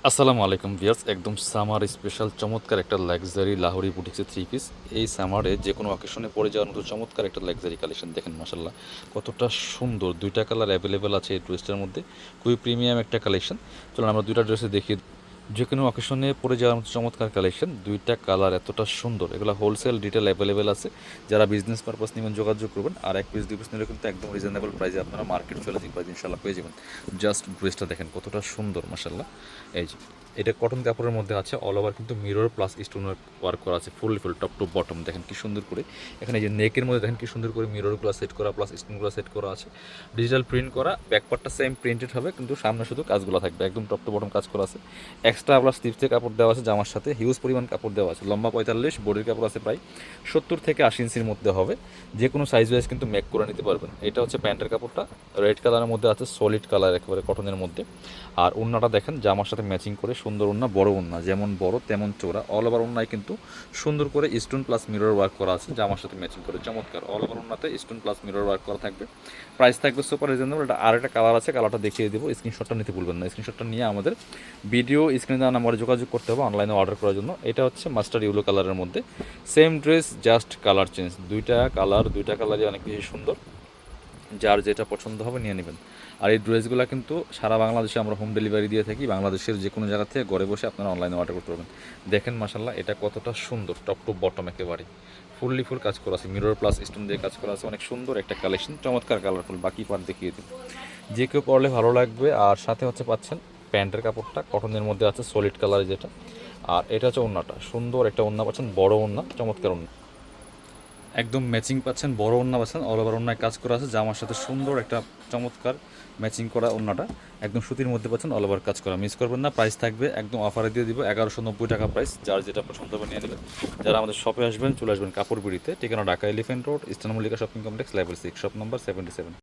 আসসালামু আলাইকুম ভিউয়ার্স, একদম সামার স্পেশাল চমৎকার একটা লাক্সারি লাহোরি বুটিক্সের থ্রি পিস। এই সামারে যে কোনো অকেশনে পরে যাওয়ার মতো চমৎকার একটা লাক্সারি কালেকশন দেখেন মাসাল্লাহ, কতটা সুন্দর। দুইটা কালার অ্যাভেলেবেল আছে এই ড্রেসটার মধ্যে, খুবই প্রিমিয়াম একটা কালেকশন। চলুন আমরা দুইটা ড্রেসে দেখিয়ে যে কোনো অকেশনে পরে যাওয়ার মতো চমৎকার কালেকশন। দুইটা কালার এতটা সুন্দর, এগুলো হোলসেল ডিটেল অ্যাভেলেবেল আছে। যারা বিজনেস পারপাস নেবেন যোগাযোগ করবেন। আর এক পিস দুই পিস নিলে কিন্তু একদম রিজনেবল প্রাইসে আপনারা মার্কেট চলে দেখবেন ইনশাল্লাহ পেয়ে যাবেন। জাস্ট ড্রেসটা দেখেন কতটা সুন্দর মাসাল্লাহ। এই যে এটা কটন কাপড়ের মধ্যে আছে, অল ওভার কিন্তু মিরর প্লাস স্টোনের ওয়ার্ক করা আছে, ফুল টপ টু বটম দেখেন কি সুন্দর করে। এখানে যে নেকের মধ্যে দেখেন কি সুন্দর করে মিররগুলো সেট করা প্লাস স্টোনগুলো সেট করা আছে, ডিজিটাল প্রিন্ট করা। ব্যাকপার্টটা সেম প্রিন্টেড হবে, কিন্তু সামনে শুধু কাজগুলো থাকবে, একদম টপ টু বটম কাজ করা আছে। এক্সট্রা প্লাস স্লিপসে কাপড় দেওয়া আছে, জামার সাথে হিউজ পরিমাণ কাপড় দেওয়া আছে। লম্বা 45, বডির কাপড় আছে প্রায় 70 থেকে 80 ইঞ্চির মধ্যে হবে। যে কোনো সাইজ ওয়াইজ কিন্তু মেক করে নিতে পারবেন। এটা হচ্ছে প্যান্টের কাপড়টা, রেড কালারের মধ্যে আছে, সলিড কালার একেবারে কটনের মধ্যে। আর ওড়নাটা দেখেন জামার সাথে ম্যাচিং করে সুন্দর ওড়না, বড় ওড়না, যেমন বড় তেমন চওড়া। অল ওভার ওড়নায় কিন্তু সুন্দর করে স্টোন প্লাস মিরর ওয়ার্ক করা আছে, জামার সাথে ম্যাচিং করে চমৎকার। অল ওভার ওড়নাতে স্টোন প্লাস মিরর ওয়ার্ক করা থাকবে। প্রাইস থাকবে সুপার রিজনেবল। এটা আর একটা কালার আছে, কালারটা দেখিয়ে দেবো। স্ক্রিনশটটা নিতে ভুলবেন না, স্ক্রিনশটটা নিয়ে আমাদের ভিডিও স্ক্রিনে দেওয়া নাম্বারে যোগাযোগ করতে হবে অনলাইনে অর্ডার করার জন্য। এটা হচ্ছে মাস্টার ইউলো কালারের মধ্যে, same dress just colour change. দুইটা কালারই অনেক বেশি সুন্দর, যার যেটা পছন্দ হবে নিয়ে নেবেন। আর এই ড্রেসগুলো কিন্তু সারা বাংলাদেশে আমরা হোম ডেলিভারি দিয়ে থাকি। বাংলাদেশের যে কোনো জায়গা থেকে ঘরে বসে আপনারা অনলাইনে অর্ডার করতে পারবেন। দেখেন মাসাল্লাহ এটা কতটা সুন্দর, টপ টু বটম একেবারে ফুল কাজ করা আছে, মিরর প্লাস স্টোন দিয়ে কাজ করা আছে, অনেক সুন্দর একটা কালেকশন, চমৎকার কালারফুল। বাকি পার্ট দেখিয়ে দিন, যে কেউ পরলে ভালো লাগবে। আর সাথে হচ্ছে পাচ্ছেন প্যান্টের কাপড়টা কটনের মধ্যে আছে, সলিড কালার যেটা। আর এটা হচ্ছে ওড়নাটা, সুন্দর একটা ওড়না পাচ্ছেন, বড় ওড়না, চমৎকার ওড়না, একদম ম্যাচিং পাচ্ছেন, বড় ওড়না পাচ্ছেন, অল ওভার ওড়নায় কাজ করা আছে, জামার সাথে সুন্দর একটা চমৎকার ম্যাচিং করা ওড়নাটা একদম সুতির মধ্যে পাচ্ছেন, অল ওভার কাজ করা। মিস করবেন না, প্রাইস থাকবে একদম অফারে দিয়ে দিব 1190 টাকা প্রাইস। যার যেটা পছন্দ হবে নিয়ে নেবেন। যারা আমাদের শপে আসবেন চলে আসবেন কাপড় বিড়িতে, ঠিকানা Dhaka elephant road, eastern Mallika shopping complex, level 6, shop number 77।